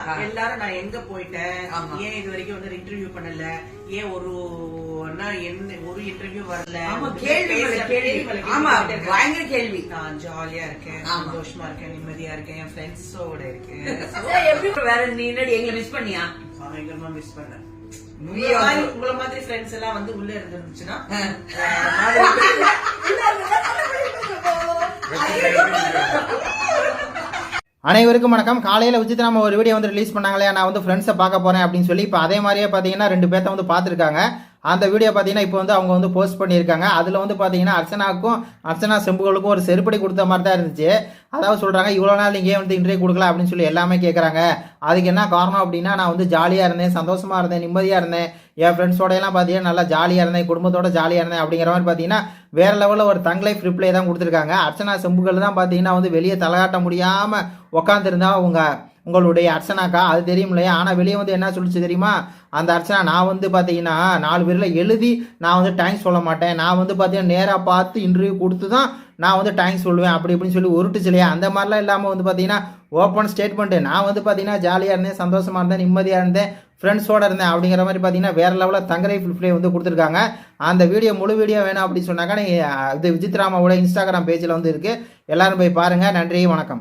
எல்லாரும் நான் எங்க போயிட்டேன், ஏன் இது வரைக்கும் வந்து இன்டர்வியூ பண்ணல, ஏன் ஒரு இன்டர்வியூ வரல, பயங்கர கேள்வி. நான் ஜாலியா இருக்கேன், சந்தோஷமா இருக்கேன், நிம்மதியா இருக்கேன், என் ஃப்ரெண்ட்ஸோட இருக்கேன். எப்படி வேற நீ எங்களை மிஸ் பண்ணியா? பயங்கரமா மிஸ் பண்ணேன். உங்களை மாதிரி ஃப்ரெண்ட்ஸ் எல்லாம் வந்து உள்ள இருந்துச்சுன்னா அனைவருக்கும் வணக்கம். காலையில் விசித்ராமா ஒரு வீடியோ வந்து ரிலீஸ் பண்ணாங்களே, நான் வந்து ஃப்ரெண்ட்ஸை பார்க்க போகிறேன் அப்படின்னு சொல்லி. இப்போ அதே மாதிரியே பார்த்தீங்கன்னா 2 பேர்த்த வந்து பார்த்துருக்காங்க. அந்த வீடியோ பார்த்தீங்கன்னா இப்போ வந்து அவங்க வந்து போஸ்ட் பண்ணியிருக்காங்க. அதில் வந்து பார்த்தீங்கன்னா அர்ச்சனா செம்புகளுக்கும் ஒரு செருப்படி கொடுத்த மாதிரி தான் இருந்துச்சு. அதாவது சொல்கிறாங்க, இவ்வளோ நாள் நீங்கள் வந்து இன்டர்வியூ கொடுக்கல அப்படின்னு சொல்லி எல்லாமே கேட்குறாங்க. அதுக்கு என்ன காரணம் அப்படின்னா, நான் வந்து ஜாலியாக இருந்தேன், சந்தோஷமாக இருந்தேன், நிம்மதியாக இருந்தேன், என் ஃப்ரெண்ட்ஸோடையெல்லாம் பார்த்தீங்கன்னா நல்லா ஜாலியாக இருந்தேன், குடும்பத்தோட ஜாலியாக இருந்தேன் அப்படிங்கிற மாதிரி பார்த்தீங்கன்னா வேறு லெவலில் ஒரு தங் லைஃப் ரிப்ளை தான் கொடுத்துருக்காங்க. அர்ச்சனா செம்புகள் தான் பார்த்தீங்கன்னா வந்து வெளியே தலைகாட்ட முடியாமல் உட்காந்துருந்தா உங்களுடைய அர்ச்சனாக்கா, அது தெரியும் இல்லையா? ஆனால் வெளியே வந்து என்ன சொல்லிச்சு தெரியுமா? அந்த அர்ச்சனா, நான் வந்து பார்த்தீங்கன்னா 4 பேரில் எழுதி நான் வந்து தேங்க்ஸ் சொல்ல மாட்டேன், நான் வந்து பார்த்தீங்கன்னா நேராக பார்த்து இன்டர்வியூ கொடுத்து தான் நான் வந்து தேங்க்ஸ் சொல்லுவேன் அப்படி இப்படின்னு சொல்லி உருட்டுச்சு இல்லையா? அந்த மாதிரிலாம் இல்லாமல் வந்து பார்த்தீங்கன்னா ஓப்பன் ஸ்டேட்மெண்ட்டு, நான் வந்து பார்த்தீங்கன்னா ஜாலியாக இருந்தேன், சந்தோஷமாக இருந்தேன், நிம்மதியாக இருந்தேன், ஃப்ரெண்ட்ஸோடு இருந்தேன் அப்படிங்கிற மாதிரி பார்த்தீங்கன்னா வேறு லெவலில் தங்கரை ஃபில்ஃப்ளே வந்து கொடுத்துருக்காங்க. அந்த வீடியோ முழு வீடியோ வேணும் அப்படின்னு சொன்னாக்கா இது விசித்ராமாவோட இன்ஸ்டாகிராம் பேஜில் வந்து இருக்குது. எல்லாரும் போய் பாருங்கள். நன்றி, வணக்கம்.